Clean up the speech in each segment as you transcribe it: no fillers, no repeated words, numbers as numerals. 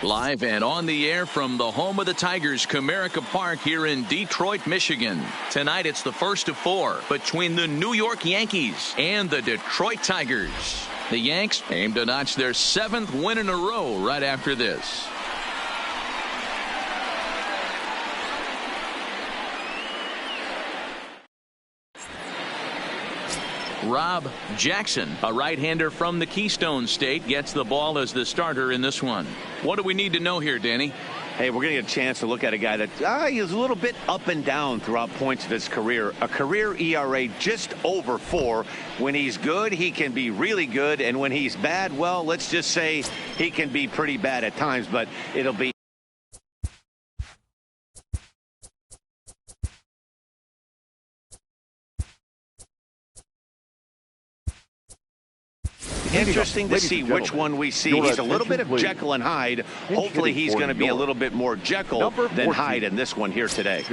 Live and on the air from the home of the Tigers, Comerica Park here in Detroit, Michigan. Tonight it's the first of four between the New York Yankees and the Detroit Tigers. The Yanks aim to notch their 7th win in a row right after this. Rob Jackson, a right-hander from the Keystone State, gets the ball as the starter in this one. What do we need to know here, Danny? Hey, we're going to get a chance to look at a guy that is a little bit up and down throughout points of his career. A career ERA just over 4. When he's good, he can be really good. And when he's bad, well, let's just say he can be pretty bad at times, but it'll be interesting to see which one we see. He's a little bit of Jekyll and Hyde. Hopefully he's going to be a little bit more Jekyll than Hyde in this one here today.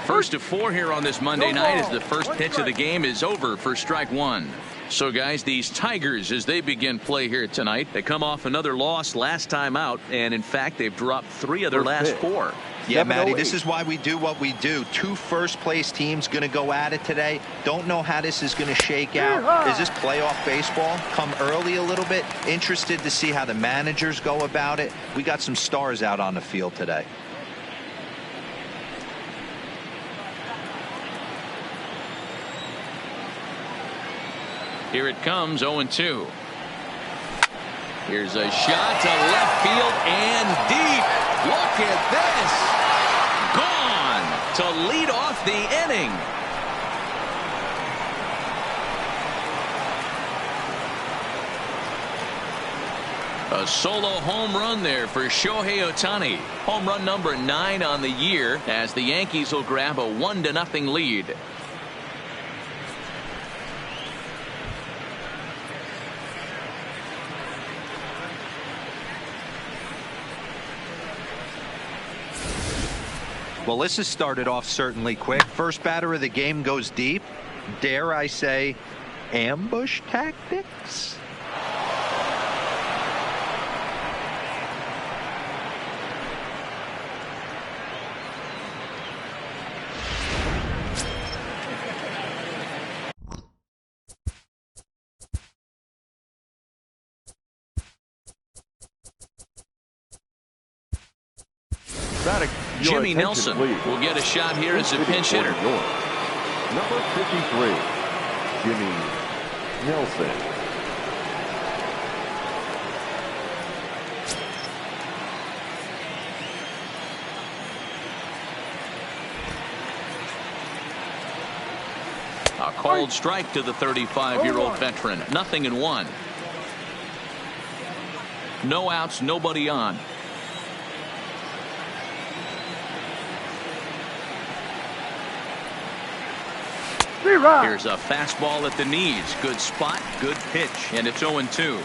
First of 4 here on this Monday night as the first pitch of the game is over for strike 1. So, guys, these Tigers, as they begin play here tonight, they come off another loss last time out, and, in fact, they've dropped 3 of their last 4. Yeah, Matty, this is why we do what we do. 2 first-place teams going to go at it today. Don't know how this is going to shake out. Is this playoff baseball? Come early a little bit. Interested to see how the managers go about it. We got some stars out on the field today. Here it comes, 0-2. Here's a shot to left field and deep. Look at this. Gone to lead off the inning. A solo home run there for Shohei Ohtani. Home run number 9 on the year as the Yankees will grab a 1-0 lead. Well, this has started off certainly quick. First batter of the game goes deep. Dare I say, ambush tactics? Jimmy Nelson will get a shot here as a pinch hitter. Number 53, Jimmy Nelson. A called strike to the 35-year-old veteran. 0-1. No outs, nobody on. Here's a fastball at the knees. Good spot, good pitch, and it's 0-2.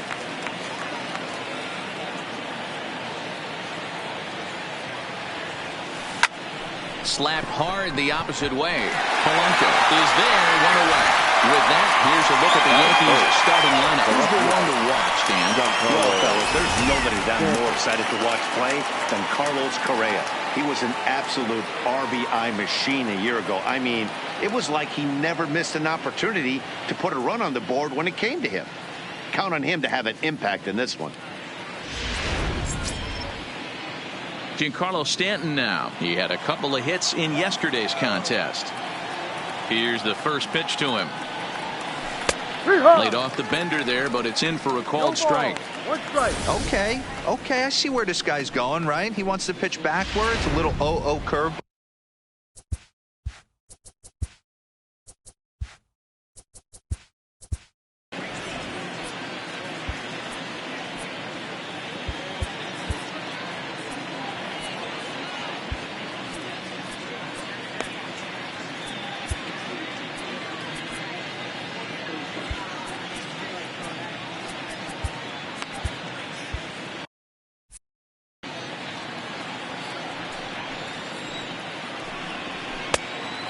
Slapped hard the opposite way. Polanco is there, 1 away. With that, here's a look at the Yankees starting lineup. Who's the one to watch, Dan? Well, fellas, there's nobody that I'm more excited to watch play than Carlos Correa. He was an absolute RBI machine a year ago. I mean, it was like he never missed an opportunity to put a run on the board when it came to him. Count on him to have an impact in this one. Giancarlo Stanton now. He had a couple of hits in yesterday's contest. Here's the first pitch to him. Laid off the bender there, but it's in for a called strike. Okay, I see where this guy's going, right? He wants to pitch backwards, a little 0-0 curve.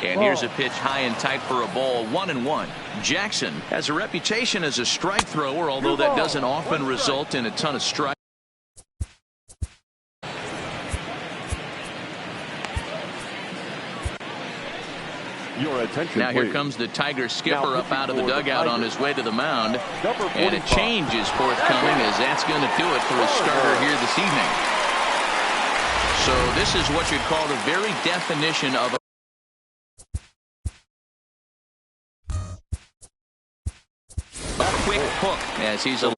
And here's a pitch high and tight for a ball, 1-1. Jackson has a reputation as a strike thrower, although that doesn't often result in a ton of strikes. Your attention, now here please. comes the Tiger skipper Now up out of the pitching for the dugout on Tigers, his way to the mound. number And a 45. change is forthcoming, as that's going to do it for his starter here this evening. So this is what you'd call the very definition of a quick hook, as he's allowed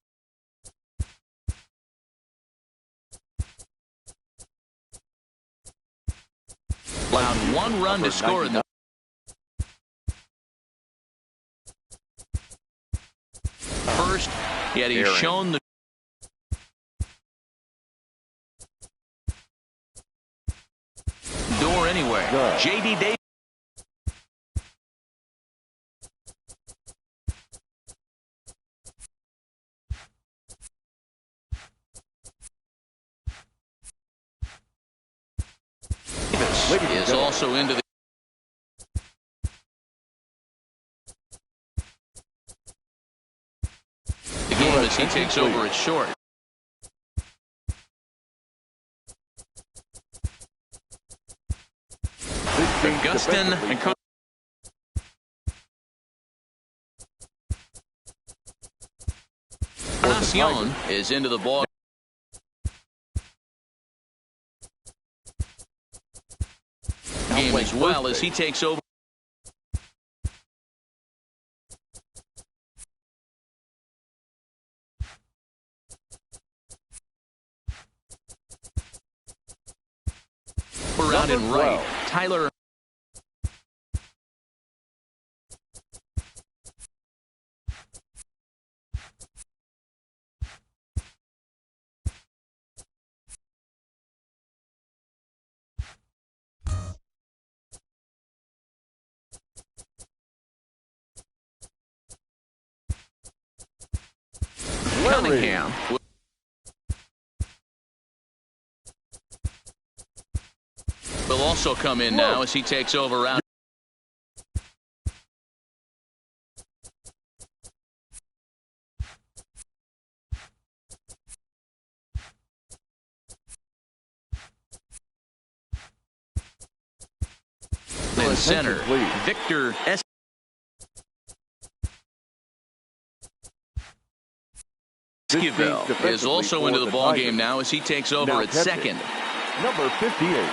1 run to score in the first, yet he's shown the door anyway. J.D. Davis. Is also into the game as he takes over at short. Augustin and Encarnacion is into the ball. Game as well as he takes over. We're out in right. Tyler Cunningham will also come in now as he takes over out. In center, Victor S. ESQUIVEL is also into the ball game now as he takes over at second. Number 58.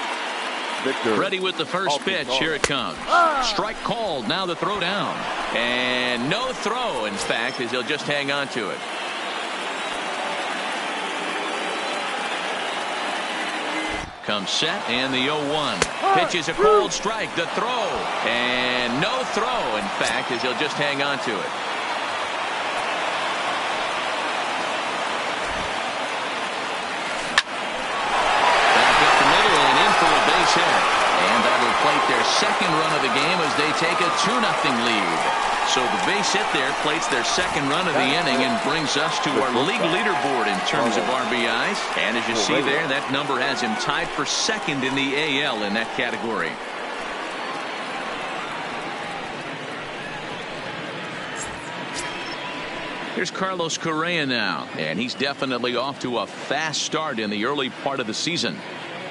Victor. Ready with the first pitch. Here it comes. Strike called. Now the throw down. And no throw, in fact, as he'll just hang on to it. Comes set and the 0-1. Pitch is a cold strike. The throw. And no throw, in fact, as he'll just hang on to it. And that will plate their second run of the game as they take a 2-0 lead. So the base hit there plates their second run of the inning and brings us to our league leaderboard in terms of RBIs. And as you see there, that number has him tied for second in the AL in that category. Here's Carlos Correa now, and he's definitely off to a fast start in the early part of the season.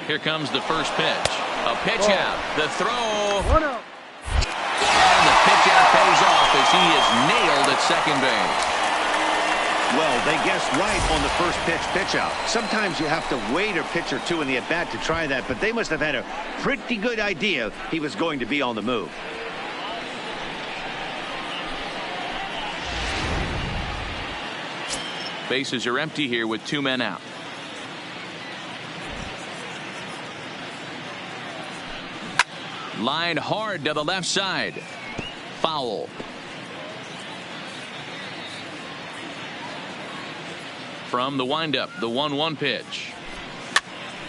Here comes the first pitch. A pitch out. The throw. And the pitch out pays off as he is nailed at second base. Well, they guessed right on the first pitch out. Sometimes you have to wait a pitch or two in the at-bat to try that, but they must have had a pretty good idea he was going to be on the move. Bases are empty here with 2 men out. Line hard to the left side. Foul. From the windup, the 1-1 pitch.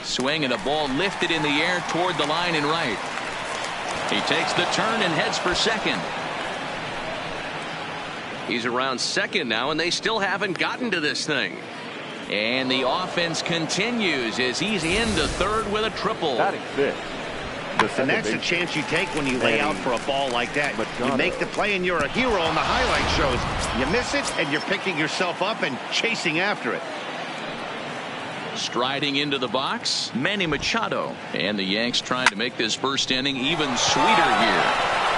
Swing and a ball lifted in the air toward the line and right. He takes the turn and heads for second. He's around second now, and they still haven't gotten to this thing. And the offense continues as he's into third with a triple. Batting fifth. And that's the chance you take when you lay out for a ball like that. You make the play and you're a hero on the highlight shows. You miss it and you're picking yourself up and chasing after it. Striding into the box, Manny Machado. And the Yanks trying to make this first inning even sweeter here.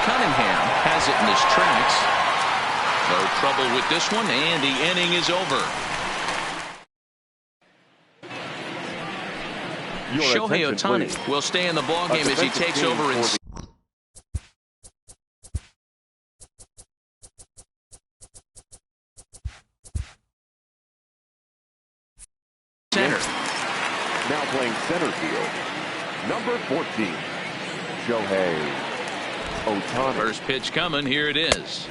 Cunningham has it in his tracks. No trouble with this one, and the inning is over. Shohei Ohtani will stay in the ballgame as he takes over in center. Now playing center field, number 14, Shohei Ohtani. First pitch coming. Here it is.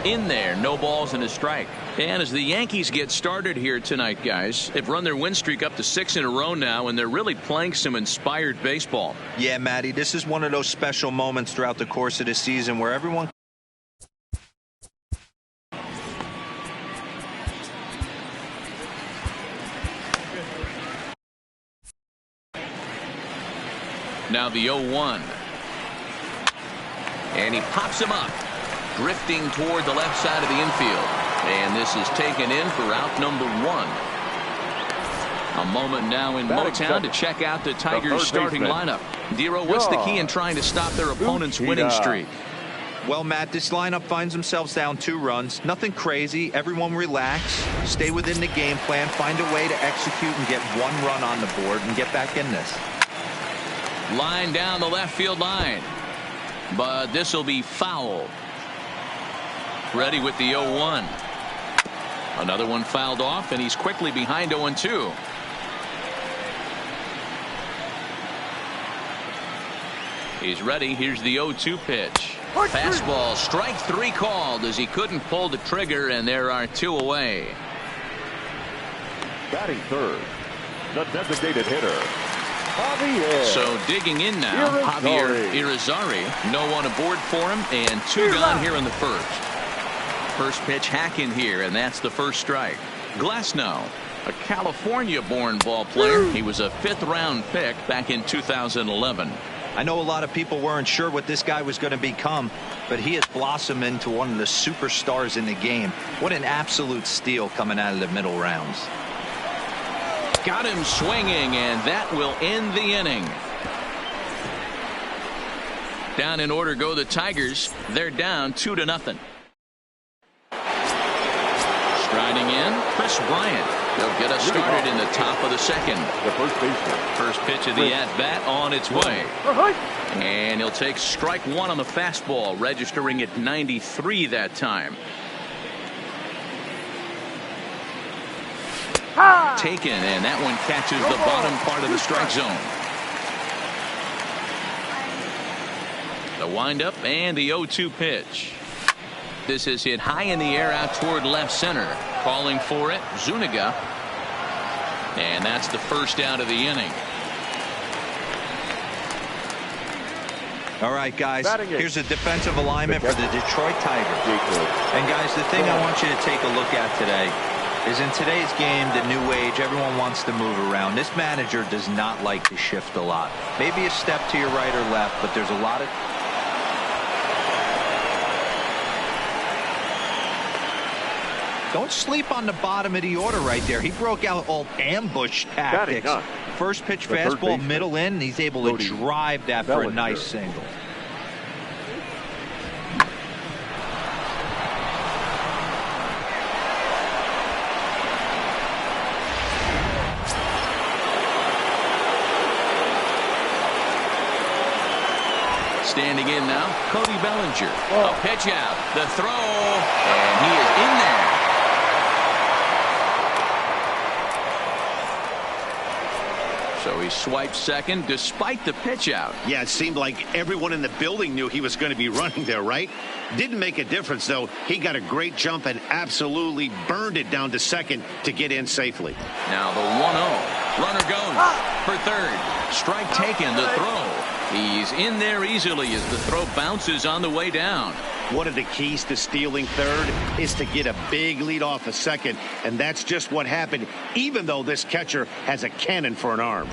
In there, no balls and a strike. And as the Yankees get started here tonight, guys, they've run their win streak up to 6 in a row now, and they're really playing some inspired baseball. Yeah, Matty, this is one of those special moments throughout the course of the season where everyone. Now the 0-1. And he pops him up, drifting toward the left side of the infield. And this is taken in for out number 1. A moment now in Motown to check out the Tigers' starting lineup. Dero, what's the key in trying to stop their opponent's winning streak? Well, Matt, this lineup finds themselves down 2 runs. Nothing crazy. Everyone relax. Stay within the game plan. Find a way to execute and get 1 run on the board and get back in this. Line down the left field line. But this will be foul. Ready with the 0-1. Another one fouled off, and he's quickly behind 0-2. He's ready. Here's the 0-2 pitch. Fastball, strike 3 called as he couldn't pull the trigger, and there are 2 away. Batting third, the designated hitter, So digging in now, Javier Irizarry. No one aboard for him, and 2 gone here in the first. First pitch hacking here, and that's the first strike. Glasnow, a California-born ball player. He was a 5th-round pick back in 2011. I know a lot of people weren't sure what this guy was going to become, but he has blossomed into one of the superstars in the game. What an absolute steal coming out of the middle rounds. Got him swinging, and that will end the inning. Down in order go the Tigers. They're down 2-0. Striding in, Chris Bryant. They'll get us started in the top of the second. the first baseman. First pitch of the at-bat on its way. And he'll take strike 1 on the fastball, registering at 93 that time. Taken, and that one catches the bottom part of the strike zone. The windup and the 0-2 pitch. This is hit high in the air out toward left center. Calling for it, Zuniga. And that's the first out of the inning. All right, guys, here's a defensive alignment for the Detroit Tigers. And, guys, the thing I want you to take a look at today is in today's game, the new age, everyone wants to move around. This manager does not like to shift a lot. Maybe a step to your right or left, but there's a lot of... Don't sleep on the bottom of the order right there. He broke out old ambush tactics. First pitch fastball, middle in, and he's able to drive that for a nice single. Standing in now, Cody Bellinger. A pitch out. The throw. And he is in there. So he swiped second despite the pitch out. Yeah, it seemed like everyone in the building knew he was going to be running there, right? Didn't make a difference, though. He got a great jump and absolutely burned it down to second to get in safely. Now the 1-0. Runner goes for third. Strike taken, the throw. He's in there easily as the throw bounces on the way down. One of the keys to stealing third is to get a big lead off a second, and that's just what happened, even though this catcher has a cannon for an arm.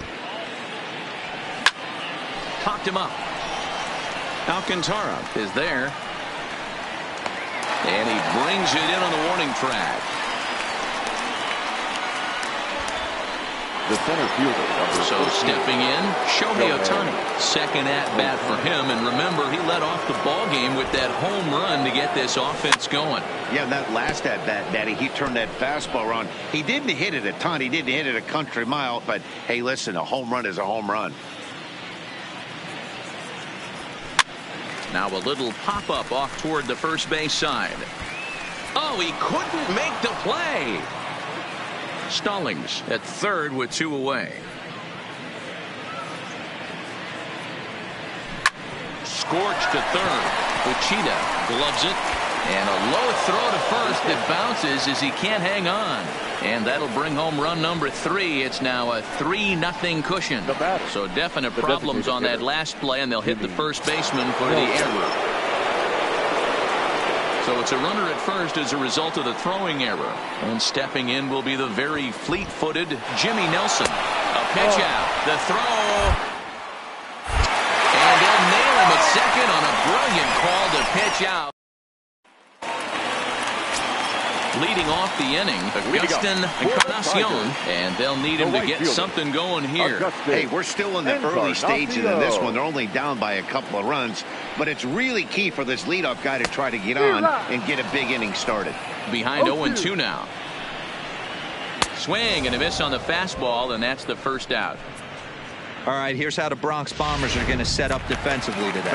Popped him up. Alcantara is there. And he brings it in on the warning track. The center fielder. So stepping in, Shohei Ohtani. Second at bat for him. And remember, he led off the ball game with that home run to get this offense going. Yeah, that last at bat, Daddy, he turned that fastball around. He didn't hit it a ton. He didn't hit it a country mile. But, hey, listen, a home run is a home run. Now a little pop-up off toward the first base side. Oh, he couldn't make the play. Stallings at third with 2 away. Scorched to third. Uchida gloves it. And a low throw to first that bounces as he can't hang on. And that'll bring home run number 3. It's now a 3-0 cushion. So definite problems on that last play, and they'll hit the first baseman for the error. So it's a runner at first as a result of the throwing error. And stepping in will be the very fleet-footed Jimmy Nelson. A pitch out. The throw. And they'll nail him at second on a brilliant call to pitch out. Leading off the inning, AGUSTIN, ENCARNACION, and they'll need him to get something going here. Hey, we're still in the early stages of this one. They're only down by a couple of runs, but it's really key for this leadoff guy to try to get on and get a big inning started. Behind 0-2 now. Swing and a miss on the fastball, and that's the first out. All right, here's how the Bronx Bombers are going to set up defensively today.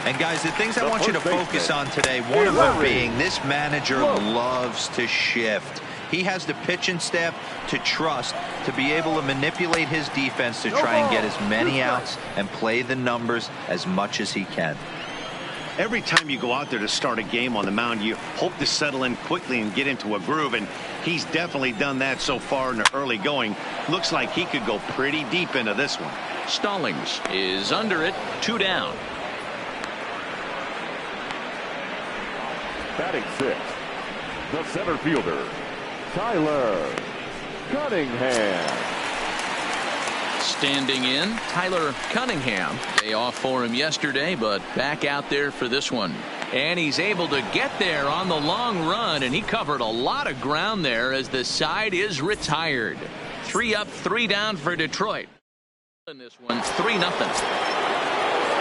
And guys, the things I want you to focus on today, one of them being this manager loves to shift. He has the pitching staff to trust to be able to manipulate his defense to try and get as many outs and play the numbers as much as he can. Every time you go out there to start a game on the mound, you hope to settle in quickly and get into a groove, and he's definitely done that so far in the early going. Looks like he could go pretty deep into this one. Stallings is under it, 2 down. Batting 6, the center fielder, Tyler Cunningham. Standing in, Tyler Cunningham. Day off for him yesterday, but back out there for this one. And he's able to get there on the long run, and he covered a lot of ground there as the side is retired. 3 up, 3 down for Detroit. In this one, 3-0.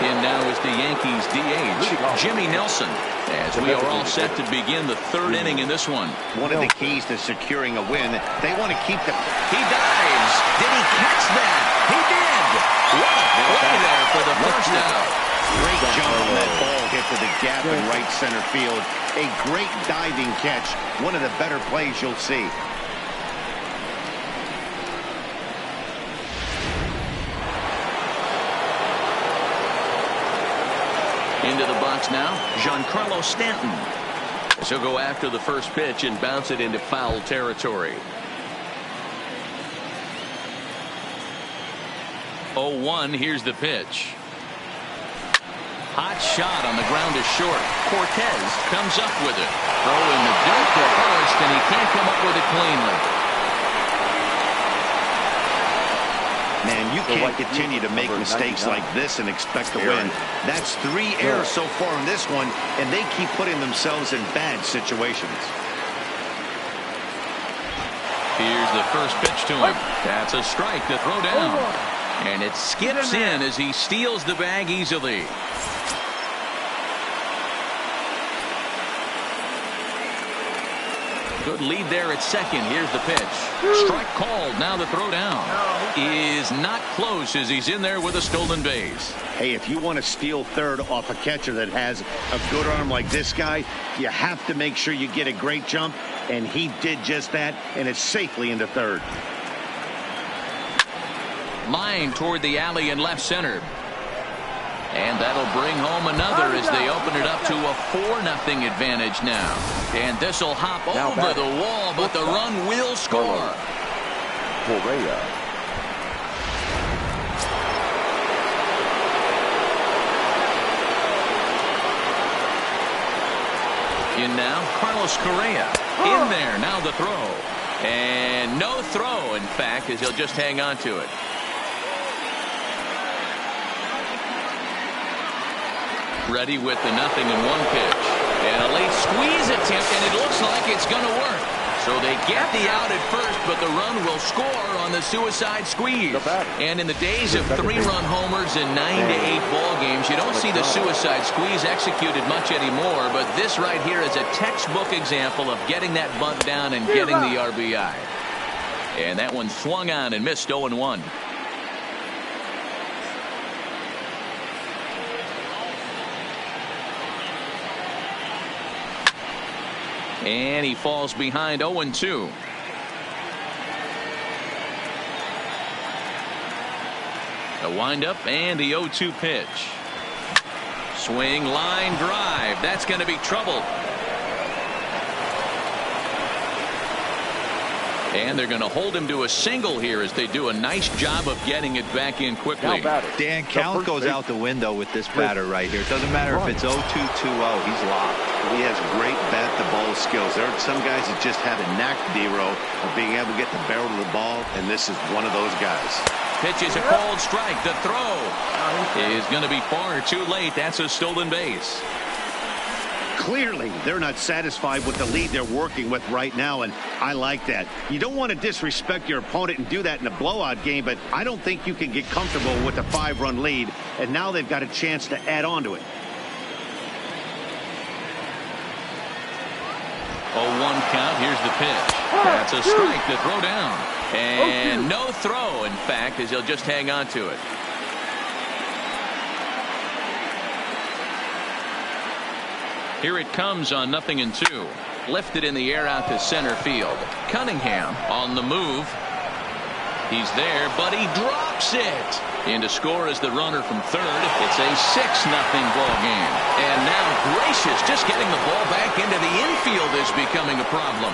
And now is the Yankees DH, Jimmy Nelson, as we are all set to begin the 3rd inning in this one. One of the keys to securing a win, they want to keep the... He dives. Did he catch that? He did. What a play there for the first out. Great jump on that ball hit to the gap in right center field. A great diving catch. One of the better plays you'll see. Into the box now, Giancarlo Stanton. So go after the first pitch and bounce it into foul territory. 0-1, here's the pitch. Hot shot on the ground is short. Cortez comes up with it. Throw in the dirt to first, and he can't come up with it cleanly. Man, you can't continue to make mistakes like this and expect to win. That's 3 errors so far in this one, and they keep putting themselves in bad situations. Here's the first pitch to him. That's a strike to throw down. And it skips in as he steals the bag easily. Good lead there at second. Here's the pitch. Strike called. Now the throw down is not close as he's in there with a stolen base. Hey, if you want to steal third off a catcher that has a good arm like this guy, you have to make sure you get a great jump, and he did just that, and it's safely into third. Line toward the alley in left center. And that'll bring home another as they open it up to a 4-0 advantage now. And this will hop over the wall, but the run will score. Correa. In now, Carlos Correa. In there, now the throw. And no throw, in fact, as he'll just hang on to it. Ready with the 0-1 pitch. And a late squeeze attempt, and it looks like it's going to work. So they get the out at first, but the run will score on the suicide squeeze. And in the days of 3-run homers and 9 to 8 ball games, you don't see the suicide squeeze executed much anymore, but this right here is a textbook example of getting that bunt down and getting the RBI. And that one swung on and missed 0-1. And he falls behind 0-2. The windup and the 0-2 pitch. Swing, line drive. That's going to be trouble. And they're going to hold him to a single here as they do a nice job of getting it back in quickly. Dan, count goes out the window with this batter right here. It doesn't matter if it's 0-2, 2-0. He's locked. He has great bat-to-ball skills. There are some guys that just have a knack, D-Row, of being able to get the barrel of the ball, and this is one of those guys. Pitch is a cold strike. The throw is going to be far too late. That's a stolen base. Clearly, they're not satisfied with the lead they're working with right now, and I like that. You don't want to disrespect your opponent and do that in a blowout game, but I don't think you can get comfortable with a 5-run lead, and now they've got a chance to add on to it. 0-1 count. Here's the pitch. That's a strike. The throw down. And no throw, in fact, as he'll just hang on to it. Here it comes on 0-2. Lifted in the air out to center field. Cunningham on the move. He's there, but he drops it. In to score is the runner from third. It's a 6-0 ball game. And now, gracious, just getting the ball back into the infield is becoming a problem.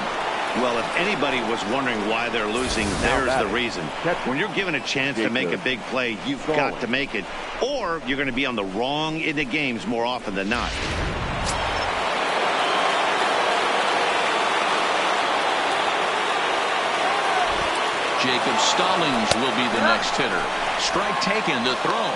Well, if anybody was wondering why they're losing, there's the reason. When you're given a chance to make a big play, you've got to make it. Or you're going to be on the wrong end of games more often than not. Jacob Stallings will be the next hitter. Strike taken. The throw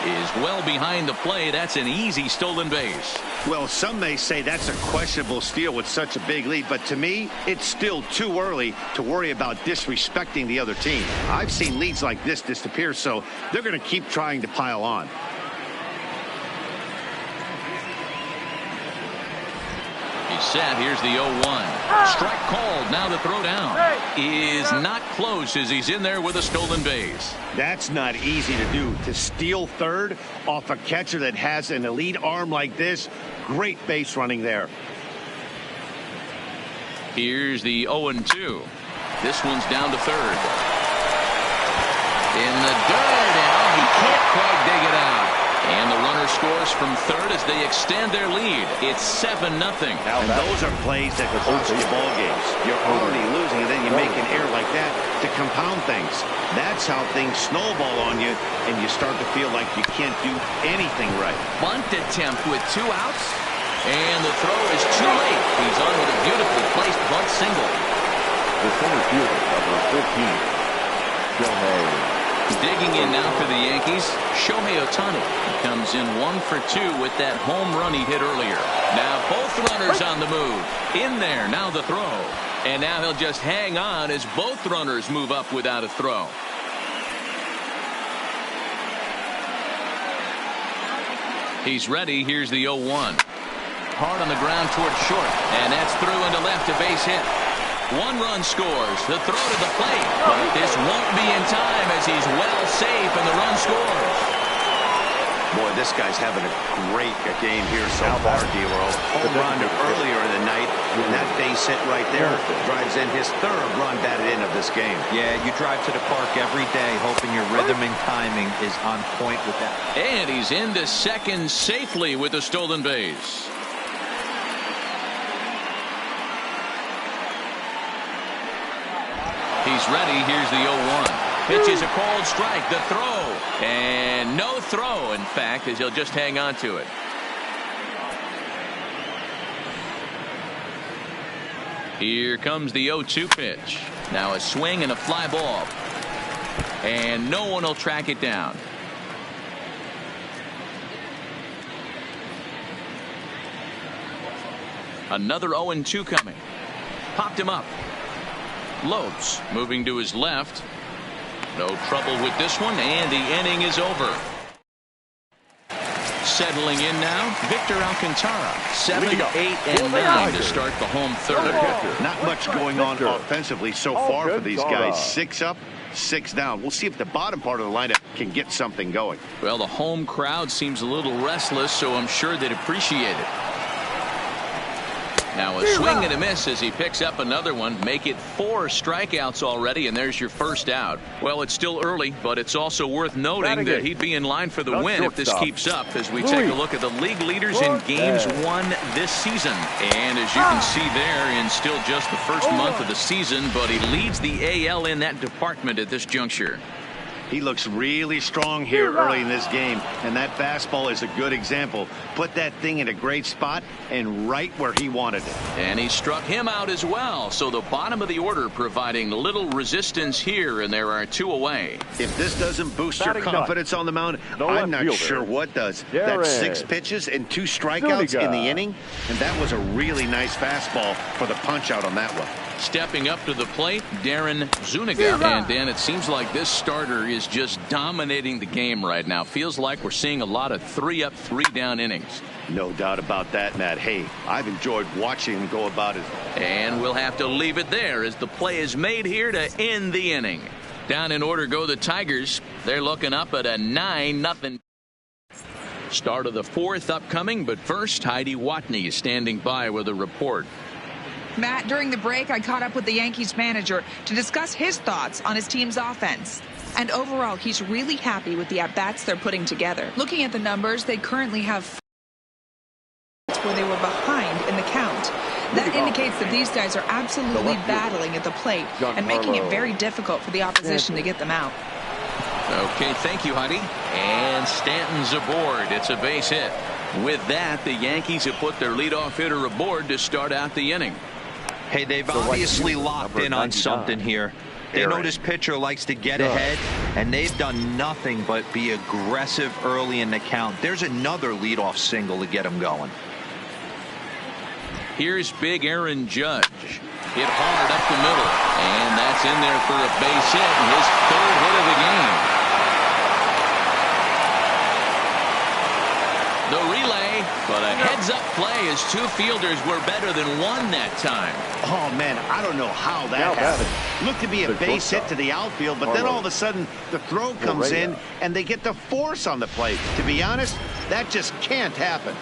is well behind the plate. That's an easy stolen base. Well, some may say that's a questionable steal with such a big lead, but to me, it's still too early to worry about disrespecting the other team. I've seen leads like this disappear, so they're going to keep trying to pile on. He's set. Here's the 0-1. Strike called. Now the throw down is not close as he's in there with a stolen base. That's not easy to do. To steal third off a catcher that has an elite arm like this, great base running there. Here's the 0-2. This one's down to third. In the dirt, and he can't quite dig it out. And the runner scores from third as they extend their lead. It's 7-0. And those are plays that cost you ball games. You're already losing, and then you make an error like that to compound things. That's how things snowball on you, and you start to feel like you can't do anything right. Bunt attempt with 2 outs, and the throw is too late. He's on with a beautifully placed bunt single. The center fielder, number 15, Shohei. Digging in now for the Yankees, Shohei Ohtani. He comes in 1 for 2 with that home run he hit earlier. Now both runners on the move. In there, now the throw. And now he'll just hang on as both runners move up without a throw. He's ready. Here's the 0-1. Hard on the ground towards short. And that's through into left, a base hit. One run scores. The throw to the plate. But this won't be in time as he's well safe and the run scores. Boy, this guy's having a great game here so far, D-Roll. Home run earlier in the night. And that base hit right there drives in his third run batted in of this game. Yeah, you drive to the park every day hoping your rhythm and timing is on point with that. And he's into second safely with a stolen base. He's ready. Here's the 0-1. Pitch is a called strike. The throw. And no throw, in fact, as he'll just hang on to it. Here comes the 0-2 pitch. Now a swing and a fly ball. And no one will track it down. Another 0-2 coming. Popped him up. Lopes moving to his left. No trouble with this one, and the inning is over. Settling in now, Victor Alcantara. 7, 8, and 9 to start the home third. Not much going on offensively so far for these guys. 6 up, 6 down. We'll see if the bottom part of the lineup can get something going. Well, the home crowd seems a little restless, so I'm sure they'd appreciate it. Now a swing and a miss as he picks up another one. Make it 4 strikeouts already, and there's your first out. Well, it's still early, but it's also worth noting that he'd be in line for the win if this keeps up, as we take a look at the league leaders in games won this season. And as you can see there, in still just the first month of the season, but he leads the AL in that department at this juncture. He looks really strong here early in this game, and that fastball is a good example. Put that thing in a great spot and right where he wanted it. And he struck him out as well, so the bottom of the order providing little resistance here, and there are 2 away. If this doesn't boost your confidence on the mound, I'm not sure what does. That's 6 pitches and 2 strikeouts in the inning, and that was a really nice fastball for the punch out on that one. Stepping up to the plate, Darren Zuniga. And Dan, it seems like this starter is just dominating the game right now. Feels like we're seeing a lot of 3-up, 3-down innings. No doubt about that, Matt. Hey, I've enjoyed watching him go about it. And we'll have to leave it there as the play is made here to end the inning. Down in order go the Tigers. They're looking up at a 9-0. Start of the 4th upcoming, but first, Heidi Watney is standing by with a report. Matt, during the break, I caught up with the Yankees manager to discuss his thoughts on his team's offense. And overall, he's really happy with the at-bats they're putting together. Looking at the numbers, they currently have where they were behind in the count. That indicates that these guys are absolutely battling at the plate and making it very difficult for the opposition to get them out. Okay, thank you, Heidi. And Stanton's aboard. It's a base hit. With that, the Yankees have put their leadoff hitter aboard to start out the inning. Hey, they've obviously locked in on something here. They know this pitcher likes to get ahead, and they've done nothing but be aggressive early in the count. There's another leadoff single to get him going. Here's big Aaron Judge. Hit hard up the middle, and that's in there for a base hit, and his 3rd hit of the game. The relay, but a heads-up play as 2 fielders were better than 1 that time. Oh, man, I don't know how that happened. Looked to be a base hit to the outfield, but then all of a sudden the throw comes in and they get the force on the plate. To be honest, that just can't happen.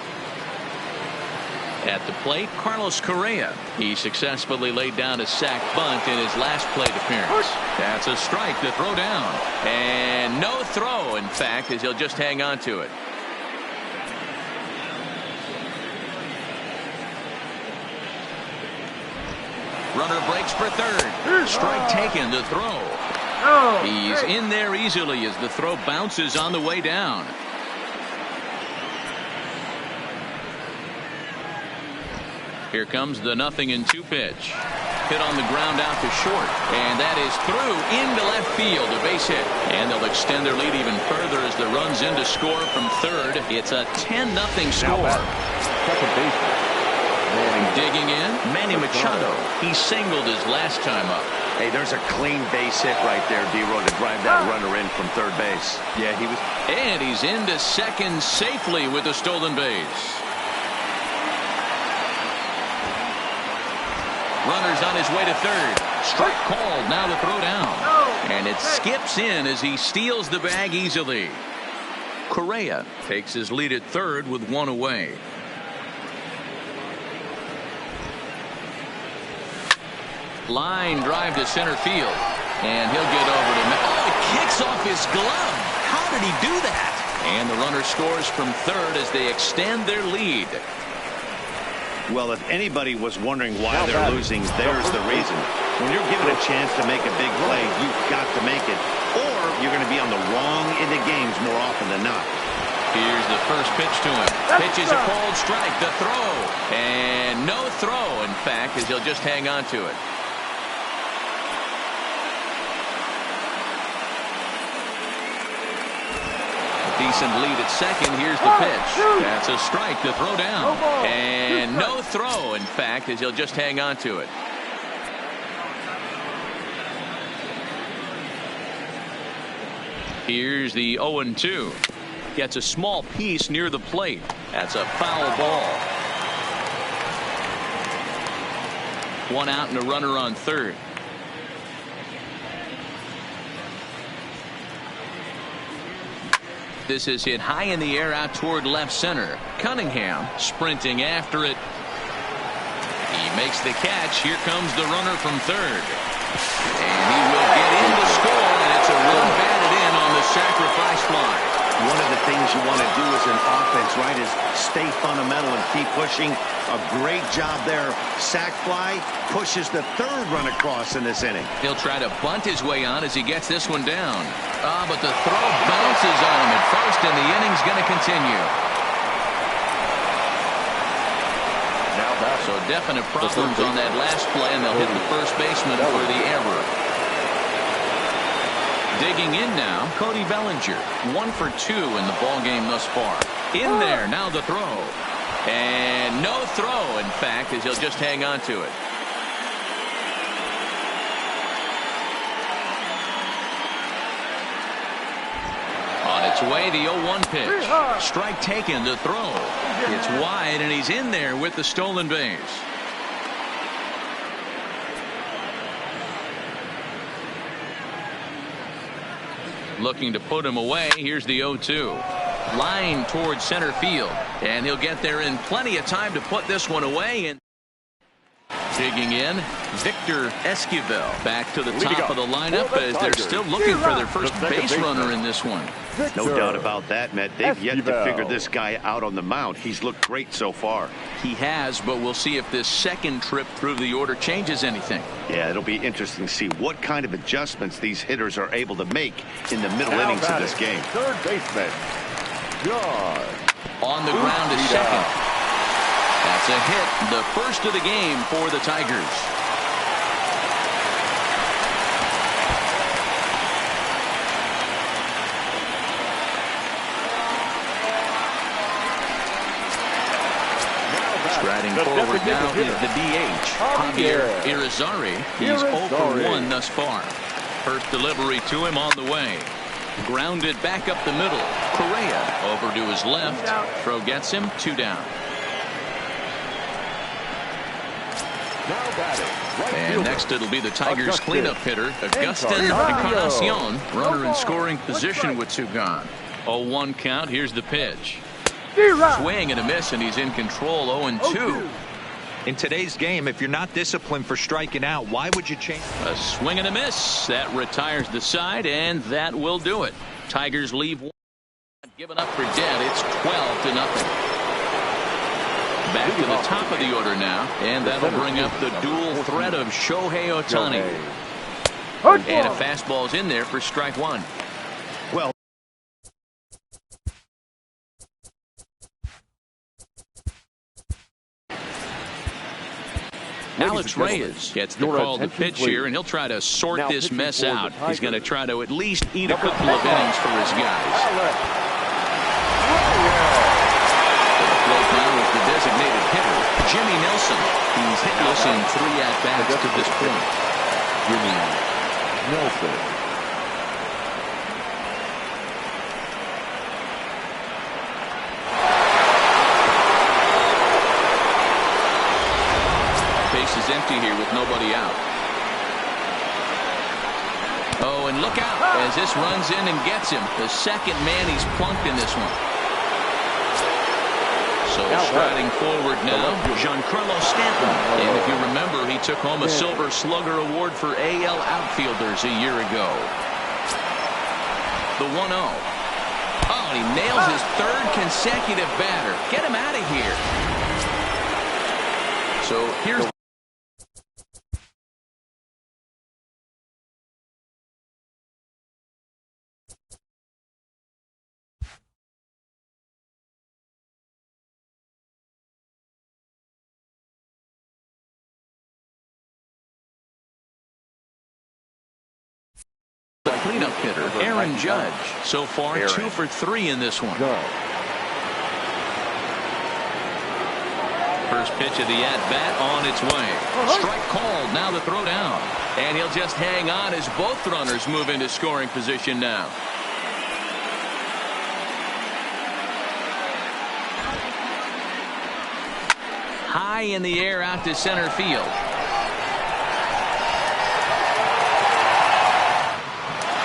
At the plate, Carlos Correa. He successfully laid down a sac bunt in his last plate appearance. That's a strike to throw down. And no throw, in fact, as he'll just hang on to it. Runner breaks for 3rd. Strike taken to throw. He's in there easily as the throw bounces on the way down. Here comes the 0-2 pitch. Hit on the ground out to short. And that is through into left field. A base hit. And they'll extend their lead even further as the run's in to score from 3rd. It's a 10-0 score. Second baseman. Digging in, Manny Machado. He singled his last time up. Hey, there's a clean base hit right there, D-Row, to drive that runner in from 3rd base. Yeah, he was. And he's into second safely with a stolen base. Runner's on his way to third. Strike called. Now the throw down. And it skips in as he steals the bag easily. Correa takes his lead at third with one away. Line drive to center field. And he'll get over to... Oh, it kicks off his glove. How did he do that? And the runner scores from third as they extend their lead. Well, if anybody was wondering why they're losing, there's the reason. When you're given a chance to make a big play, you've got to make it, or you're going to be on the wrong end of games more often than not. Here's the first pitch to him. Pitches a cold strike. The throw. And no throw, in fact, as he'll just hang on to it. Decent lead at second. Here's the pitch. That's a strike. The throw down. And no throw, in fact, as he'll just hang on to it. Here's the 0-2. Gets a small piece near the plate. That's a foul ball. One out and a runner on third. This is hit high in the air out toward left center. Cunningham sprinting after it. He makes the catch. Here comes the runner from third. And he will get in to score, and it's a run batted in on the sacrifice fly. One of the things you want to do as an offense, right, is stay fundamental and keep pushing. A great job there. Sac fly pushes the third run across in this inning. He'll try to bunt his way on as he gets this one down. But the throw bounces on him at first, and the inning's going to continue. So definite problems on that last play, and they'll hit the first baseman for the error. Digging in now, Cody Bellinger. 1 for 2 in the ball game thus far. In there, now the throw. And no throw, in fact, as he'll just hang on to it. On its way, the 0-1 pitch. Strike taken, the throw. It's wide, and he's in there with the stolen base. Looking to put him away. Here's the 0-2. Line towards center field. And he'll get there in plenty of time to put this one away. And digging in, Victor Esquivel back to the top of the lineup as they're still looking for their first base runner in this one. No doubt about that, Matt. They've yet to figure this guy out on the mound. He's looked great so far. He has, but we'll see if this second trip through the order changes anything. Yeah, it'll be interesting to see what kind of adjustments these hitters are able to make in the middle innings of this game. Third baseman, John. On the ground to second. That's a hit, the first of the game for the Tigers. Striding forward now is the DH, Javier Irizarry. He's 0 for 1 thus far. First delivery to him on the way. Grounded back up the middle. Correa over to his left. Throw gets him, 2 down. And next it'll be the Tigers cleanup hitter, AGUSTIN ENCARNACION. Runner in scoring position with 2 gone. 0-1 count. Here's the pitch. Swing and a miss, and he's in control. 0-2. In today's game, if you're not disciplined for striking out, why would you change? A swing and a miss. That retires the side, and that will do it. Tigers leave 1. Given up for dead. It's 12-0. Back to the top of the order now, and that'll bring up the dual threat of Shohei Ohtani. And a fastball's in there for strike 1. Well, Alex Reyes gets the call to pitch here, and he'll try to sort this mess out. He's going to try to at least eat a couple of innings for his guys. The designated hitter, Jimmy Nelson. He's hitless in 3 at-bats to this point. Jimmy Nelson. Bases empty here with nobody out. Oh, and look out as this runs in and gets him. The second man he's plunked in this one. So striding forward now, Giancarlo Stanton. And if you remember, he took home a Silver Slugger Award for AL outfielders a year ago. The 1-0. Oh, and he nails his third consecutive batter. Get him out of here. So here's the cleanup hitter, Aaron Judge. So far, 2 for 3 in this one. First pitch of the at-bat on its way. Strike called. Now the throw down. And he'll just hang on as both runners move into scoring position now. High in the air out to center field.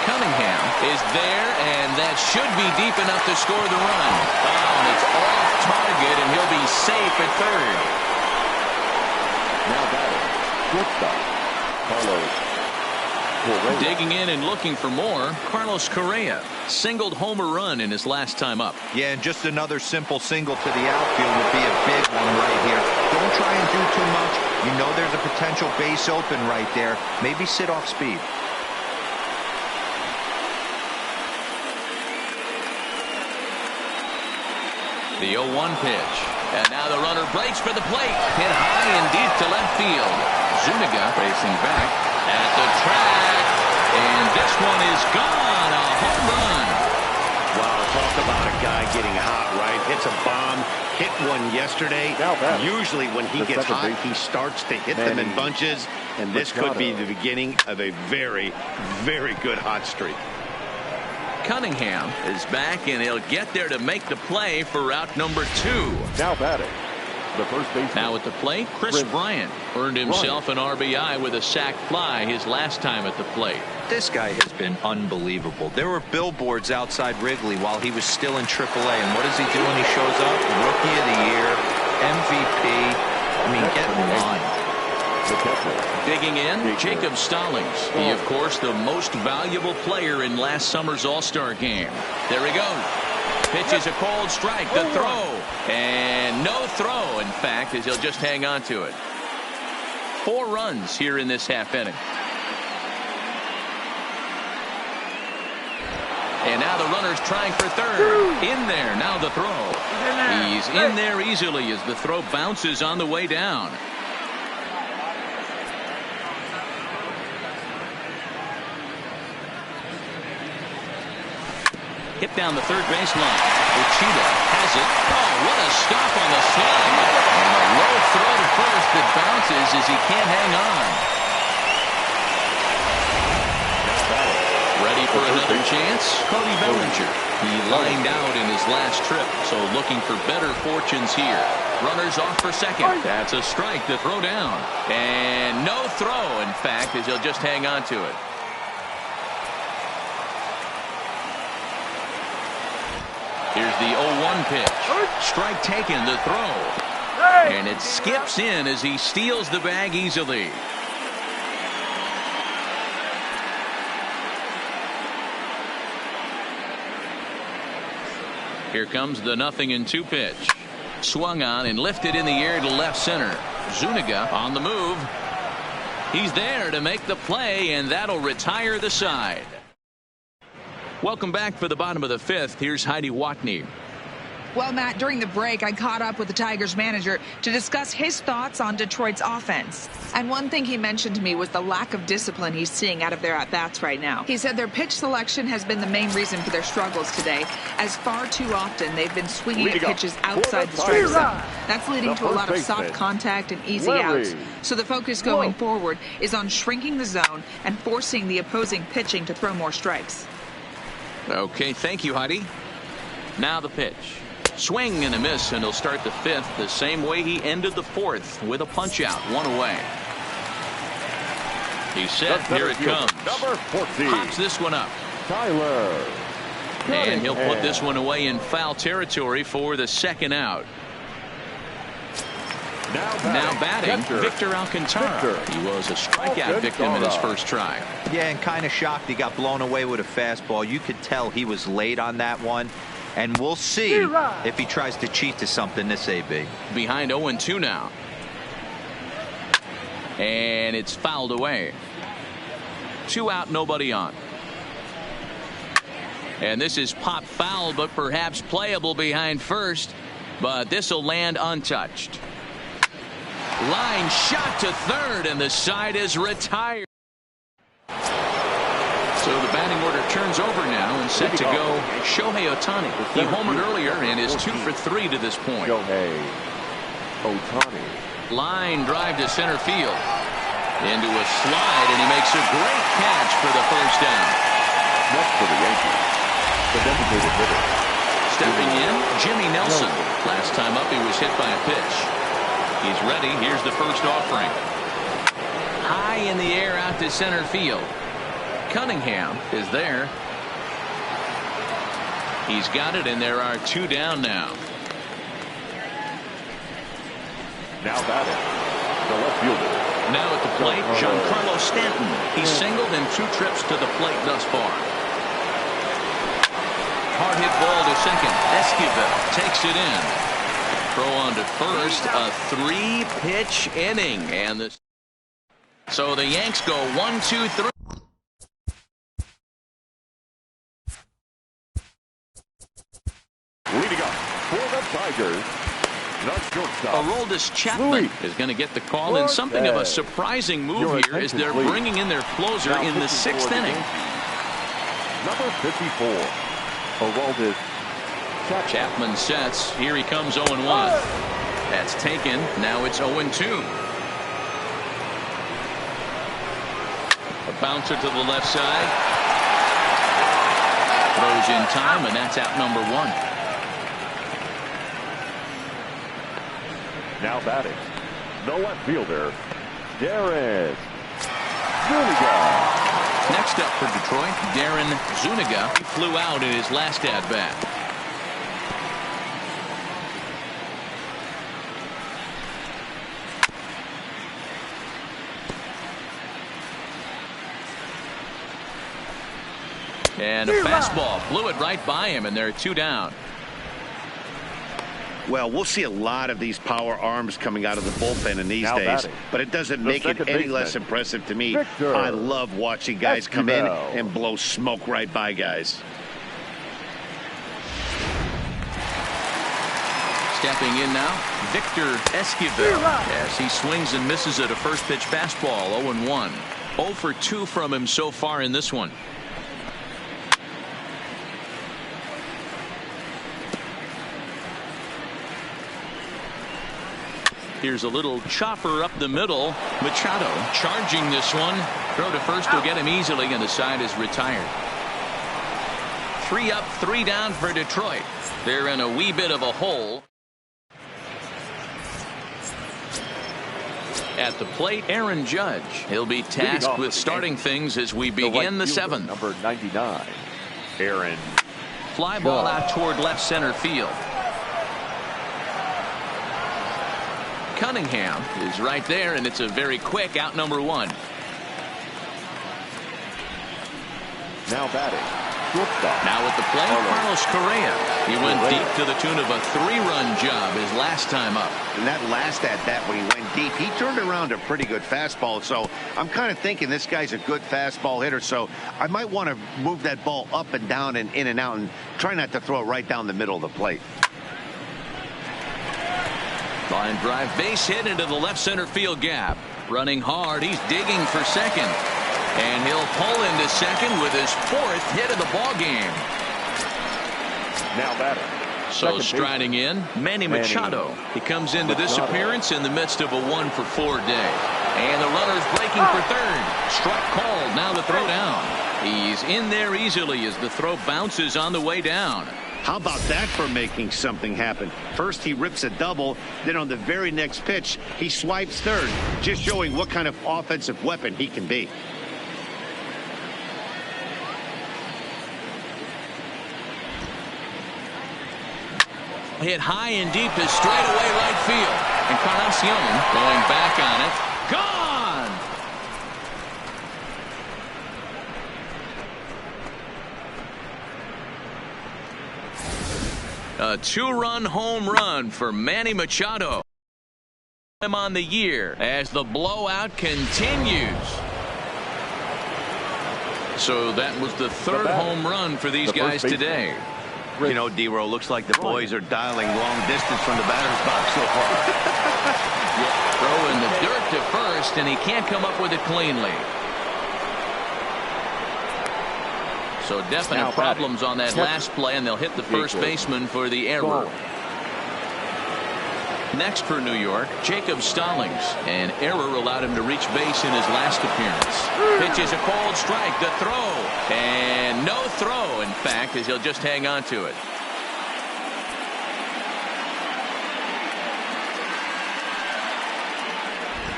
Cunningham is there, and that should be deep enough to score the run. Oh, and it's off target, and he'll be safe at third. Now batting, shortstop, Carlos Correa. Digging in and looking for more, Carlos Correa singled home a run in his last time up. Yeah, and just another simple single to the outfield would be a big one right here. Don't try and do too much. You know there's a potential base open right there. Maybe sit off speed. The 0-1 pitch. And now the runner breaks for the plate. Hit high and deep to left field. Zuniga racing back at the track. And this one is gone. A home run. Wow, talk about a guy getting hot, right? Hits a bomb. Hit one yesterday. Usually when he gets hot, he starts to hit them in bunches. And this could be the beginning of a very, very good hot streak. Cunningham is back, and he'll get there to make the play for route number 2. Now batting, the first baseman. Now at the plate, Chris Bryant earned himself an RBI with a sac fly his last time at the plate. This guy has been unbelievable. There were billboards outside Wrigley while he was still in AAA, and what does he do when he shows up? Rookie of the Year, MVP. I mean, get in line. Digging in, Jacob Stallings. He, of course, the most valuable player in last summer's All-Star game. There he goes. Pitches a cold strike. The throw. And no throw, in fact, as he'll just hang on to it. 4 runs here in this half inning. And now the runner's trying for third. In there. Now the throw. He's in there easily as the throw bounces on the way down. Hit down the third baseline. Uchida has it. Oh, what a stop on the slide. And a low throw to first that bounces as he can't hang on. Ready for another chance? Cody Bellinger. He lined out in his last trip, so looking for better fortunes here. Runners off for second. That's a strike to throw down. And no throw, in fact, as he'll just hang on to it. Here's the 0-1 pitch. Strike taken, the throw. And it skips in as he steals the bag easily. Here comes the 0-2 pitch. Swung on and lifted in the air to left center. Zuniga on the move. He's there to make the play, and that'll retire the side. Welcome back for the bottom of the 5th. Here's Heidi Watney. Well, Matt, during the break, I caught up with the Tigers manager to discuss his thoughts on Detroit's offense. And one thing he mentioned to me was the lack of discipline he's seeing out of their at-bats right now. He said their pitch selection has been the main reason for their struggles today, as far too often they've been swinging at pitches outside the strike zone. That's leading to a lot of soft contact and easy outs. So the focus going forward is on shrinking the zone and forcing the opposing pitching to throw more strikes. Okay, thank you, Heidi. Now the pitch. Swing and a miss, and he'll start the 5th the same way he ended the 4th with a punch out, 1 away. He's set. Here it comes. Number 14. Pops this one up. Tyler. And he'll put this one away in foul territory for the second out. Now batting, Victor Alcantara. He was a strikeout victim in his first try. Yeah, and kind of shocked he got blown away with a fastball. You could tell he was late on that one. And we'll see if he tries to cheat to something this AB. Behind 0-2 now. And it's fouled away. 2 out, nobody on. And this is pop foul, but perhaps playable behind first. But this will land untouched. Line shot to third, and the side is retired. So the batting order turns over now and set to go Shohei Ohtani. He homered earlier and is 2 for 3 to this point. Shohei Ohtani. Line drive to center field. Into a slide, and he makes a great catch for the first down. Next for the Yankees, the designated hitter. Stepping in, Jimmy Nelson. Last time up, he was hit by a pitch. He's ready. Here's the first offering. High in the air out to center field. Cunningham is there. He's got it, and there are 2 down now. Now batting, the left fielder. Now at the plate, Giancarlo Stanton. He's singled in 2 trips to the plate thus far. Hard hit ball to second. Esquivel takes it in. Throw on to first, a 3-pitch inning, and so the Yanks go 1, 2, 3. Leading up for the Tigers, the shortstop. Aroldis Chapman is going to get the call, and something of a surprising move here is they're bringing in their closer in the 6th inning. Number 54, Aroldis Chapman sets. Here he comes 0-1. That's taken. Now it's 0-2. A bouncer to the left side. Throws in time, and that's out number 1. Now batting, the left fielder, Darren Zuniga. Next up for Detroit, Darren Zuniga. He flew out in his last at-bat. And a fastball blew it right by him, and there are 2 down. Well, we'll see a lot of these power arms coming out of the bullpen in these days, but it doesn't make it any less impressive to me. I love watching guys come in and blow smoke right by guys. Stepping in now, Victor Esquivel. Yes, he swings and misses at a first pitch fastball. 0-1. 0 for 2 from him so far in this one. Here's a little chopper up the middle. Machado charging this one. Throw to first will get him easily, and the side is retired. 3 up, 3 down for Detroit. They're in a wee bit of a hole. At the plate, Aaron Judge. He'll be tasked with starting things as we begin the 7th. Number 99, Aaron. Fly ball out toward left center field. Cunningham is right there, and it's a very quick out number 1. Now batting, shortstop. Now at the plate, Carlos Correa. He went deep to the tune of a 3-run job his last time up. And that last at-bat when he went deep, he turned around a pretty good fastball. So I'm kind of thinking this guy's a good fastball hitter. So I might want to move that ball up and down and in and out and try not to throw it right down the middle of the plate. Line drive, base hit into the left center field gap. Running hard, he's digging for second. And he'll pull into second with his 4th hit of the ball game. Now batting. So striding in, Manny Machado. He comes into this appearance in the midst of a 1-for-4 day. And the runner's breaking for third. Strike called, now the throw down. He's in there easily as the throw bounces on the way down. How about that for making something happen? First he rips a double, then on the very next pitch he swipes third, just showing what kind of offensive weapon he can be. Hit high and deep to straightaway right field. Encarnacion going back on it. Gone! A two-run home run for Manny Machado. Him on the year as the blowout continues. So that was the third home run for these guys today. You know, D-Row, looks like the boys are dialing long distance from the batter's box so far. Throwing the dirt to first, and he can't come up with it cleanly. So definite problems on that last play, and they'll hit the first baseman for the error. Next for New York, Jacob Stallings. An error allowed him to reach base in his last appearance. Pitches a cold strike, the throw, and no throw, in fact, as he'll just hang on to it.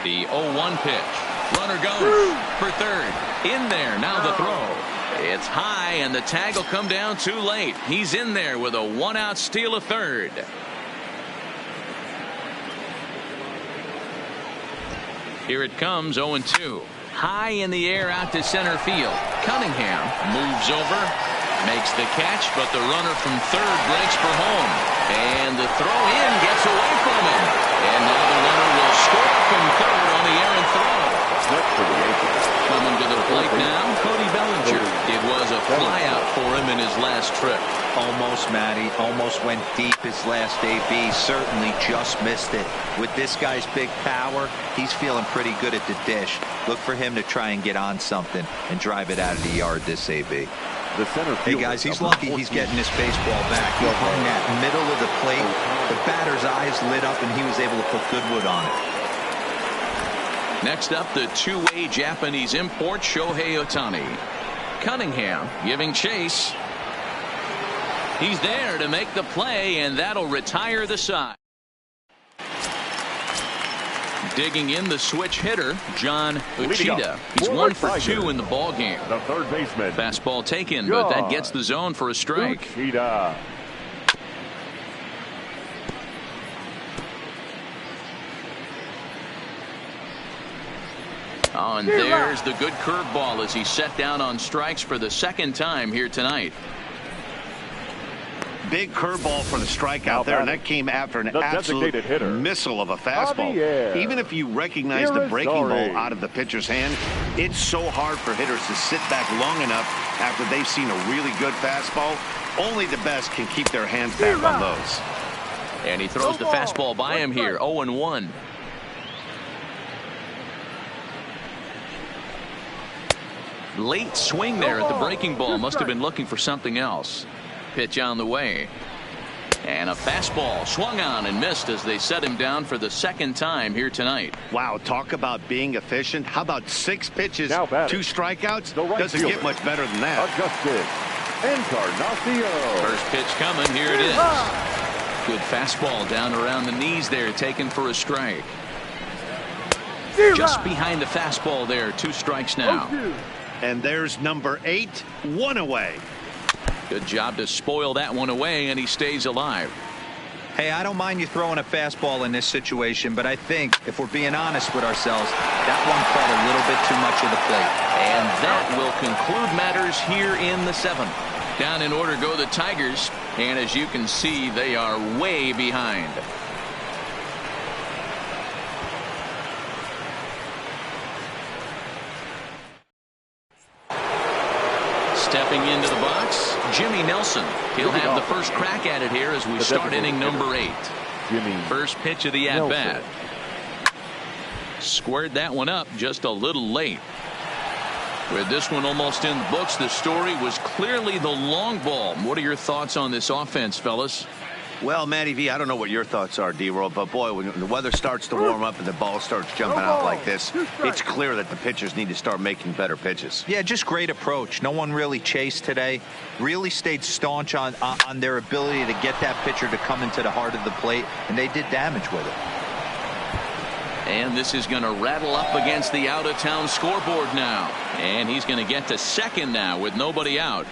The 0-1 pitch. Runner goes for third. In there, now the throw. It's high, and the tag will come down too late. He's in there with a one-out steal of third. Here it comes, 0-2. High in the air out to center field. Cunningham moves over, makes the catch, but the runner from third breaks for home. And the throw in gets away from him. And now the runner will score from third on the errant throw. Coming to the plate now, Cody Bellinger. It was a flyout for him in his last trip. Almost, Matty. Almost went deep his last AB. Certainly just missed it. With this guy's big power, he's feeling pretty good at the dish. Look for him to try and get on something and drive it out of the yard this AB. Hey, guys, he's lucky he's getting this baseball back. He hung that middle of the plate. The batter's eyes lit up, and he was able to put good wood on it. Next up, the two-way Japanese import, Shohei Ohtani. Cunningham giving chase. He's there to make the play, and that'll retire the side. Digging in the switch hitter, John Uchida. He's 1 for 2 in the ball game. The third baseman. Fastball taken, but that gets the zone for a strike. Uchida. Oh, and there's the good curveball as he set down on strikes for the second time here tonight. Big curveball for the strikeout there, and that came after an absolute missile of a fastball. Even if you recognize the breaking ball out of the pitcher's hand, it's so hard for hitters to sit back long enough after they've seen a really good fastball. Only the best can keep their hands back on those. And he throws the fastball by him here, 0-1. Late swing there at the breaking ball. Must have been looking for something else. Pitch on the way. And a fastball swung on and missed as they set him down for the second time here tonight. Wow, talk about being efficient. How about 6 pitches, 2 strikeouts? Doesn't get much better than that. AGUSTIN. ENCARNACION. First pitch coming. Here it is. Good fastball down around the knees there, taken for a strike. Just behind the fastball there. 2 strikes now. And there's number 8, 1 away. Good job to spoil that one away, and he stays alive. Hey, I don't mind you throwing a fastball in this situation, but I think if we're being honest with ourselves, that one caught a little bit too much of the plate. And that will conclude matters here in the 7th. Down in order go the Tigers, and as you can see, they are way behind. Stepping into the box, Jimmy Nelson. He'll have the first crack at it here as we start inning number 8. First pitch of the at-bat. Squared that one up just a little late. With this one almost in the books, the story was clearly the long ball. What are your thoughts on this offense, fellas? Well, Matty V, I don't know what your thoughts are, D-Roll, but boy, when the weather starts to warm up and the ball starts jumping out like this, it's clear that the pitchers need to start making better pitches. Yeah, just great approach. No one really chased today. Really stayed staunch on their ability to get that pitcher to come into the heart of the plate, and they did damage with it. And this is going to rattle up against the out-of-town scoreboard now. And he's going to get to second now with nobody out.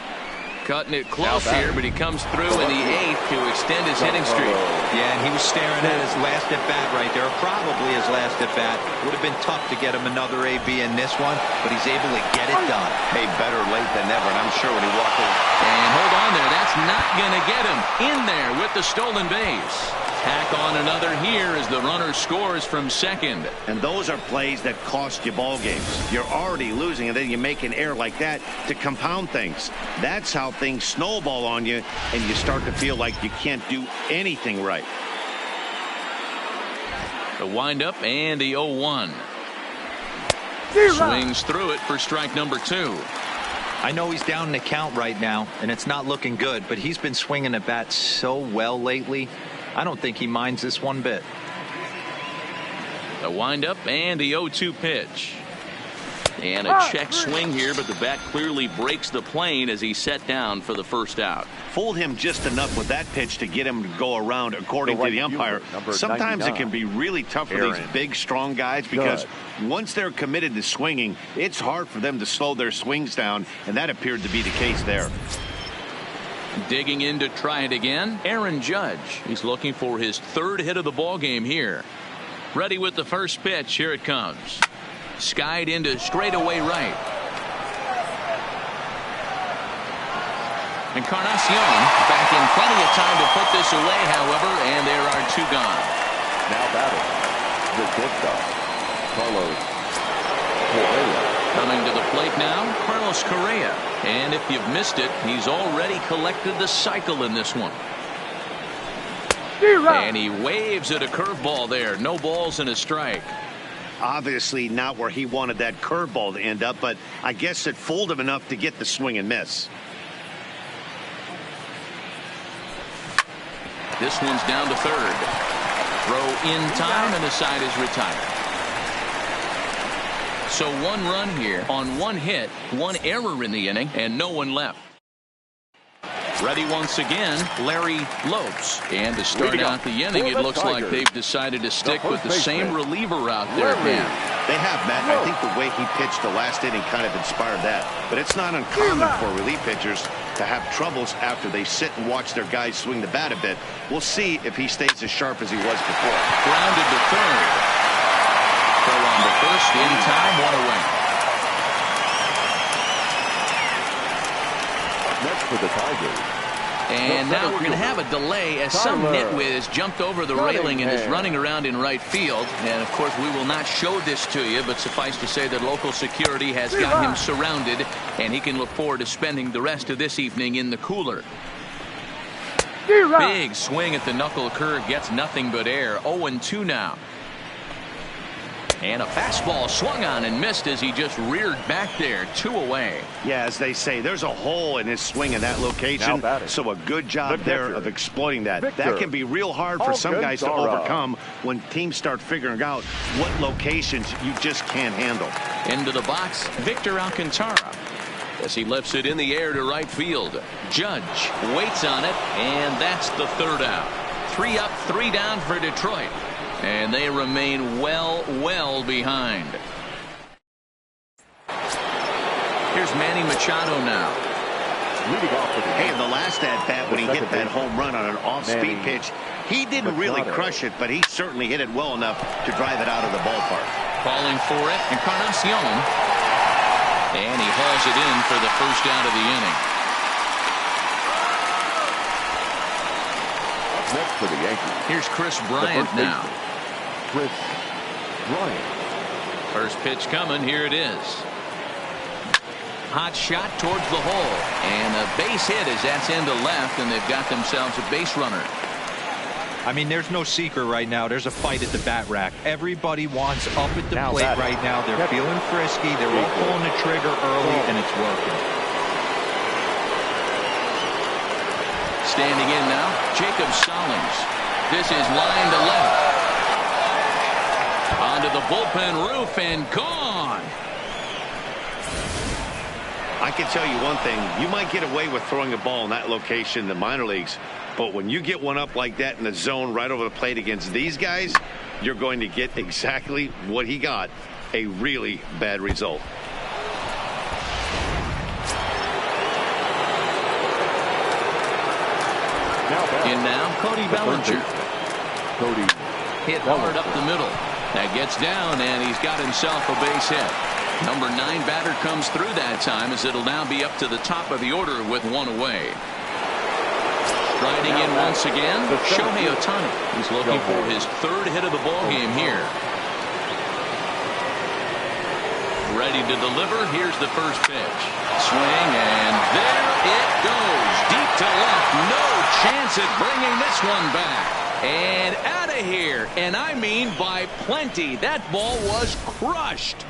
Cutting it close here, but he comes through in the 8th to extend his hitting streak. Yeah, and he was staring at his last at-bat right there, probably his last at-bat. Would have been tough to get him another AB in this one, but he's able to get it done. Hey, better late than never, and I'm sure when he walked in. And hold on there, that's not going to get him in there with the stolen base. Tack on another here as the runner scores from second. And those are plays that cost you ball games. You're already losing, and then you make an error like that to compound things. That's how things snowball on you, and you start to feel like you can't do anything right. The windup and the 0-1. Swings through it for strike number 2. I know he's down in the count right now, and it's not looking good, but he's been swinging the bat so well lately. I don't think he minds this one bit. The windup and the 0-2 pitch. And a check swing here, but the bat clearly breaks the plane as he's set down for the first out. Fooled him just enough with that pitch to get him to go around, according to the umpire. Sometimes it can be really tough for these big, strong guys because once they're committed to swinging, it's hard for them to slow their swings down, and that appeared to be the case there. Digging in to try it again, Aaron Judge. He's looking for his 3rd hit of the ball game here. Ready with the first pitch. Here it comes. Skied into straightaway right. Encarnacion back in plenty of time to put this away, however, and there are 2 gone. Now batting, the shortstop, Carlos Correa. Coming to the plate now, Carlos Correa. And if you've missed it, he's already collected the cycle in this one. And he waves at a curveball there. No balls and a strike. Obviously not where he wanted that curveball to end up, but I guess it fooled him enough to get the swing and miss. This one's down to third. Throw in time, and the side is retired. So 1 run here on 1 hit, 1 error in the inning, and no one left. Ready once again, Larry Lopes. And to start out the inning, it looks like they've decided to stick with the same reliever out there, man. They have, Matt. I think the way he pitched the last inning kind of inspired that. But it's not uncommon for relief pitchers to have troubles after they sit and watch their guys swing the bat a bit. We'll see if he stays as sharp as he was before. Grounded to third. Throw on the first, in time, 1 away. Next for the Tigers. And now we're going to have a delay as some nitwit has jumped over the railing and is running around in right field. And of course we will not show this to you, but suffice to say that local security has got him surrounded, and he can look forward to spending the rest of this evening in the cooler. Big swing at the knuckle curve, gets nothing but air. 0-2 now. And a fastball swung on and missed as he just reared back there. 2 away. Yeah, as they say, there's a hole in his swing in that location. So a good job there of exploiting that. That can be real hard for some guys to overcome when teams start figuring out what locations you just can't handle. Into the box, Victor Alcantara. As he lifts it in the air to right field. Judge waits on it, and that's the 3rd out. 3 up, 3 down for Detroit. And they remain well behind. Here's Manny Machado now. Hey, in the last at-bat when he hit that home run on an off-speed pitch, he didn't really crush it, but he certainly hit it well enough to drive it out of the ballpark. Calling for it, Encarnacion. And he hauls it in for the first out of the inning. Next for the Yankees. Here's Chris Bryant now. Chris Bryant. First pitch coming. Here it is. Hot shot towards the hole. And a base hit as that's into left, and they've got themselves a base runner. I mean, there's no secret right now. There's a fight at the bat rack. Everybody wants up at the plate right now. They're feeling frisky. They're all pulling the trigger early, and it's working. Standing in now, Jacob Stallings. This is line to left. Onto the bullpen roof and gone. I can tell you one thing. You might get away with throwing a ball in that location in the minor leagues, but when you get one up like that in the zone right over the plate against these guys, you're going to get exactly what he got, a really bad result. In now, Cody Bellinger. Cody Hit hard up the middle. That gets down, and he's got himself a base hit. Number 9 batter comes through that time, as it'll now be up to the top of the order with one away. Striding in once again, Shohei Ohtani. He's looking for his 3rd hit of the ball game here. Ready to deliver. Here's the first pitch. Swing, and there it goes. Deep to left. No chance at bringing this one back. And out of here. And I mean by plenty. That ball was crushed.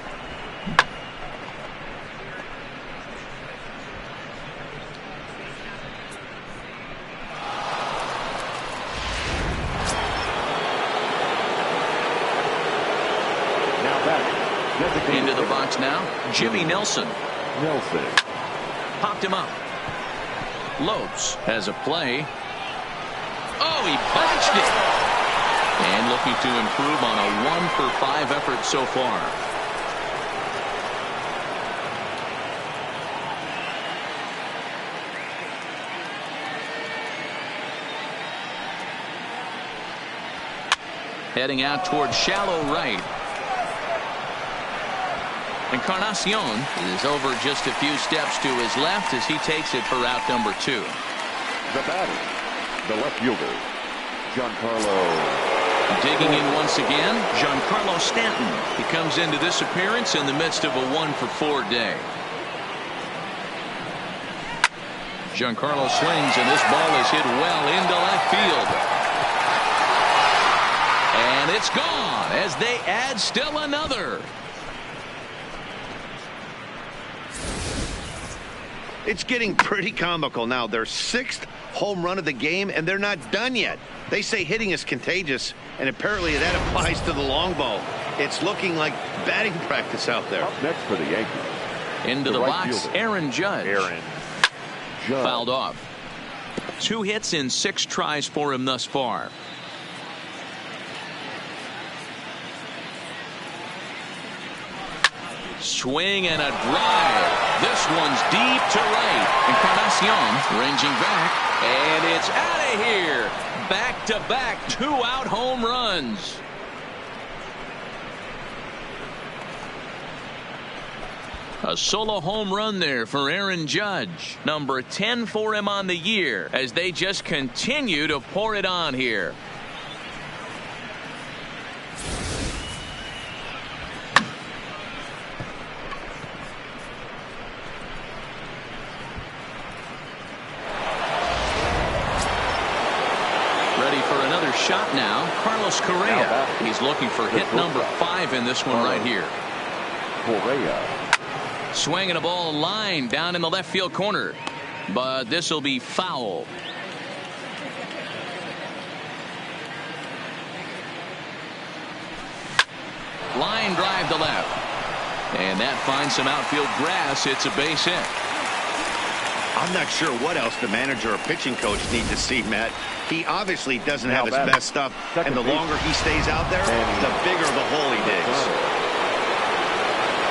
Into the box now, Jimmy Nelson. Popped him up. Lopes has a play. Oh, he punched it. And looking to improve on a 1-for-5 effort so far. Heading out towards shallow right. Encarnacion is over just a few steps to his left as he takes it for out number 2. The batter, the left fielder, Giancarlo. Digging in once again, Giancarlo Stanton. He comes into this appearance in the midst of a 1-for-4 day. Giancarlo swings, and this ball is hit well into left field. And it's gone as they add still another. It's getting pretty comical now. Their 6th home run of the game, and they're not done yet. They say hitting is contagious, and apparently that applies to the long ball. It's looking like batting practice out there. Up next for the Yankees. Into the box, fielder. Aaron Judge. Fouled off. 2 hits in 6 tries for him thus far. Swing and a drive. This one's deep to right. Encarnacion ranging back, and it's out of here. Back-to-back 2-out home runs. A solo home run there for Aaron Judge. Number 10 for him on the year as they just continue to pour it on here. Shot now, Carlos Correa. He's looking for hit number 5 in this one right here. Correa. Swinging a ball line down in the left field corner, but this will be foul. Line drive to left, and that finds some outfield grass. It's a base hit. I'm not sure what else the manager or pitching coach need to see, Matt. He obviously doesn't have his best stuff, and the longer he stays out there, the bigger the hole he digs.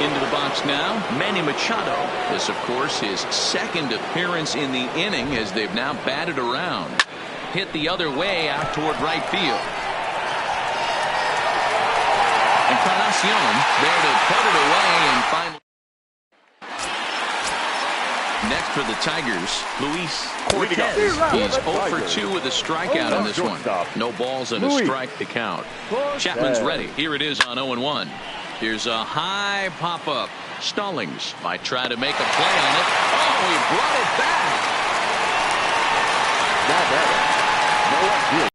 Into the box now, Manny Machado. This, of course, his 2nd appearance in the inning as they've now batted around. Hit the other way out toward right field. Encarnacion there to put it away and finally. Next for the Tigers, Luis Cortez. He's 0 for 2 with a strikeout in this one. No balls and a strike to count. Chapman's ready. Here it is on 0-1. Here's a high pop-up. Stallings might try to make a play on it. Oh, he brought it back. Now batting, the left field.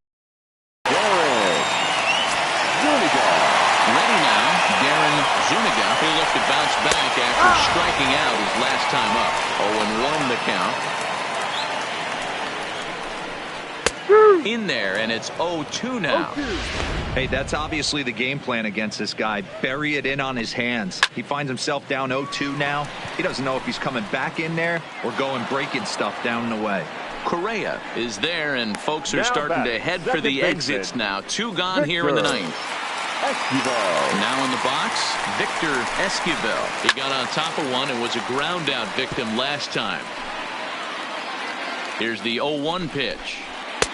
Ready now, Darren Zuniga, who looked to bounce back after striking out his last time up. 0-1 the count. in there, and it's 0-2 now. Hey, that's obviously the game plan against this guy. Bury it in on his hands. He finds himself down 0-2 now. He doesn't know if he's coming back in there or going breaking stuff down and away. Correa is there, and folks are Now starting back, to head for second the baseman, exits now. 2 gone here in the 9th. ESQUIVEL. Now in the box, Victor ESQUIVEL. He got on top of one and was a ground out victim last time. Here's the 0-1 pitch.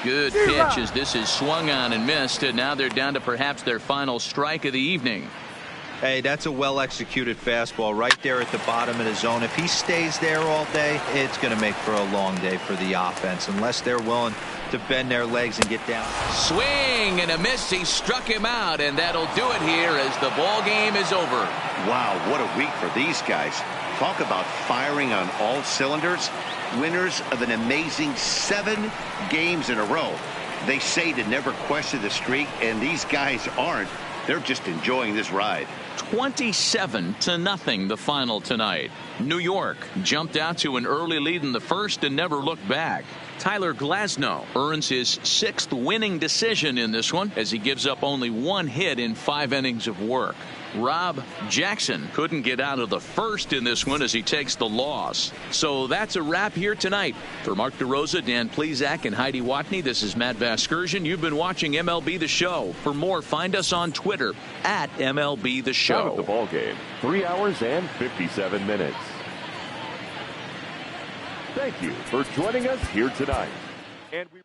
Good pitch as this is swung on and missed, and now they're down to perhaps their final strike of the evening. Hey, that's a well-executed fastball right there at the bottom of the zone. If he stays there all day, it's going to make for a long day for the offense, unless they're willing to bend their legs and get down. Swing and a miss. He struck him out, and that'll do it here as the ball game is over. Wow, what a week for these guys. Talk about firing on all cylinders. Winners of an amazing 7 games in a row. They say to never question the streak, and these guys aren't. They're just enjoying this ride. 27-0 the final tonight. New York jumped out to an early lead in the first and never looked back. Tyler Glasnow earns his 6th winning decision in this one as he gives up only 1 hit in 5 innings of work. Rob Jackson couldn't get out of the first in this one as he takes the loss. So that's a wrap here tonight. For Mark DeRosa, Dan Plesac, and Heidi Watney, this is Matt Vasgersian. You've been watching MLB The Show. For more, find us on Twitter at MLB The Show. Out of the ball game, 3 hours and 57 minutes. Thank you for joining us here tonight. And we